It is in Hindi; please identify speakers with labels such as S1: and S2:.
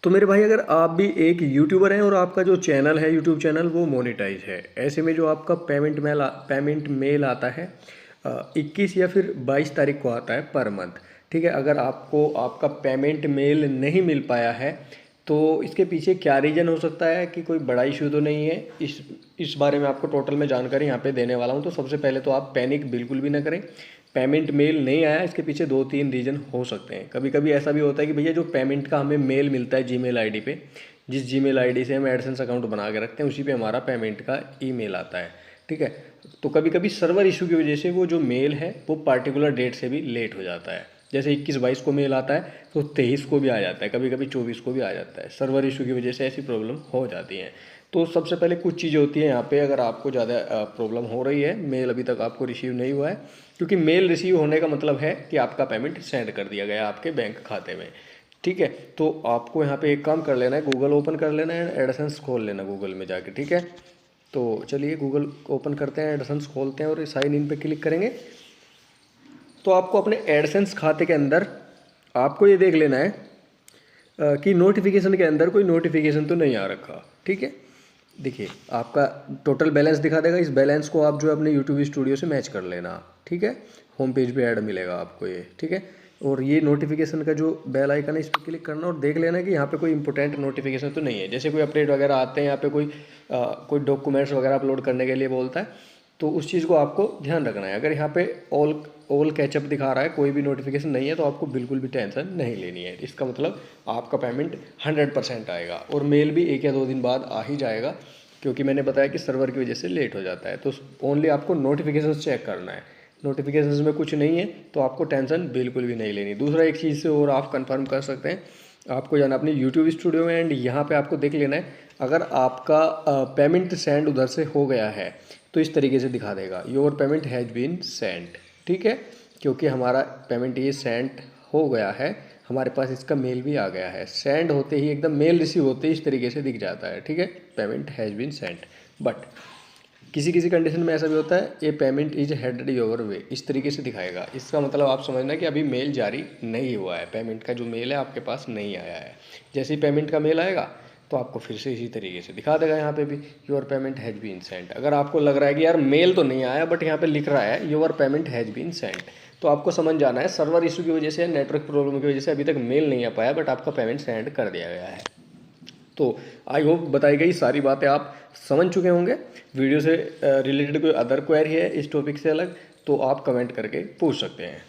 S1: तो मेरे भाई अगर आप भी एक यूट्यूबर हैं और आपका जो चैनल है यूट्यूब चैनल वो मोनेटाइज है, ऐसे में जो आपका पेमेंट मेल आता है 21 या फिर 22 तारीख को आता है पर मंथ। ठीक है, अगर आपको आपका पेमेंट मेल नहीं मिल पाया है तो इसके पीछे क्या रीज़न हो सकता है कि कोई बड़ा इशू तो नहीं है। इस बारे में आपको टोटल मैं जानकारी यहाँ पे देने वाला हूँ। तो सबसे पहले तो आप पैनिक बिल्कुल भी ना करें। पेमेंट मेल नहीं आया, इसके पीछे 2-3 रीज़न हो सकते हैं। कभी कभी ऐसा भी होता है कि भैया जो पेमेंट का हमें मेल मिलता है जीमेल आईडी पे, जिस जीमेल आईडी से हम एडसेंस अकाउंट बना के रखते हैं उसी पे हमारा पेमेंट का ईमेल आता है। ठीक है, तो कभी कभी सर्वर इशू की वजह से वो जो मेल है वो पार्टिकुलर डेट से भी लेट हो जाता है। जैसे 21-22 को मेल आता है तो 23 को भी आ जाता है, कभी कभी 24 को भी आ जाता है। सर्वर इशू की वजह से ऐसी प्रॉब्लम हो जाती हैं। तो सबसे पहले कुछ चीज़ें होती हैं यहाँ पे, अगर आपको ज़्यादा प्रॉब्लम हो रही है, मेल अभी तक आपको रिसीव नहीं हुआ है, क्योंकि मेल रिसीव होने का मतलब है कि आपका पेमेंट सेंड कर दिया गया आपके बैंक खाते में। ठीक है, तो आपको यहाँ पे एक काम कर लेना है, गूगल ओपन कर लेना है, एडसेंस खोल लेना गूगल में जाके। ठीक है, तो चलिए गूगल ओपन करते हैं, एडसेंस खोलते हैं और साइन इन पे क्लिक करेंगे। तो आपको अपने एडसेंस खाते के अंदर आपको ये देख लेना है कि नोटिफिकेशन के अंदर कोई नोटिफिकेशन तो नहीं आ रखा। ठीक है, देखिए आपका टोटल बैलेंस दिखा देगा, इस बैलेंस को आप जो है अपने यूट्यूब स्टूडियो से मैच कर लेना। ठीक है, होम पेज पे ऐड मिलेगा आपको ये। ठीक है, और ये नोटिफिकेशन का जो बेल आइकन है इस पर क्लिक करना और देख लेना कि यहाँ पे कोई इंपॉर्टेंट नोटिफिकेशन तो नहीं है। जैसे कोई अपडेट वगैरह आते हैं, यहाँ पे कोई डॉक्यूमेंट्स वगैरह अपलोड करने के लिए बोलता है, तो उस चीज़ को आपको ध्यान रखना है। अगर यहाँ पे ऑल कैचअप दिखा रहा है, कोई भी नोटिफिकेशन नहीं है, तो आपको बिल्कुल भी टेंशन नहीं लेनी है। इसका मतलब आपका पेमेंट 100% आएगा और मेल भी 1 या 2 दिन बाद आ ही जाएगा, क्योंकि मैंने बताया कि सर्वर की वजह से लेट हो जाता है। तो ओनली आपको नोटिफिकेशन चेक करना है, नोटिफिकेशन में कुछ नहीं है तो आपको टेंशन बिल्कुल भी नहीं लेनी। दूसरा एक चीज़ से और आप कंफर्म कर सकते हैं, आपको जाना अपने यूट्यूब स्टूडियो में एंड यहाँ पे आपको देख लेना है, अगर आपका पेमेंट सेंड उधर से हो गया है तो इस तरीके से दिखा देगा, your payment has been send. ठीक है, क्योंकि हमारा पेमेंट ये सेंड हो गया है, हमारे पास इसका मेल भी आ गया है। सेंड होते ही एकदम मेल रिसीव होते ही इस तरीके से दिख जाता है। ठीक है, payment has been send. But किसी किसी कंडीशन में ऐसा भी होता है, ये payment is headed your way, इस तरीके से दिखाएगा। इसका मतलब आप समझना कि अभी मेल जारी नहीं हुआ है, पेमेंट का जो मेल है आपके पास नहीं आया है। जैसे ही पेमेंट का मेल आएगा तो आपको फिर से इसी तरीके से दिखा देगा यहाँ पे भी, your payment has been send. अगर आपको लग रहा है कि यार मेल तो नहीं आया बट यहाँ पे लिख रहा है your payment has been send, तो आपको समझ जाना है सर्वर इशू की वजह से, नेटवर्क प्रॉब्लम की वजह से अभी तक मेल नहीं आ पाया, बट आपका पेमेंट सेंड कर दिया गया है। तो आई होप बताई गई सारी बातें आप समझ चुके होंगे। वीडियो से रिलेटेड कोई अदर क्वेरी है इस टॉपिक से अलग तो आप कमेंट करके पूछ सकते हैं।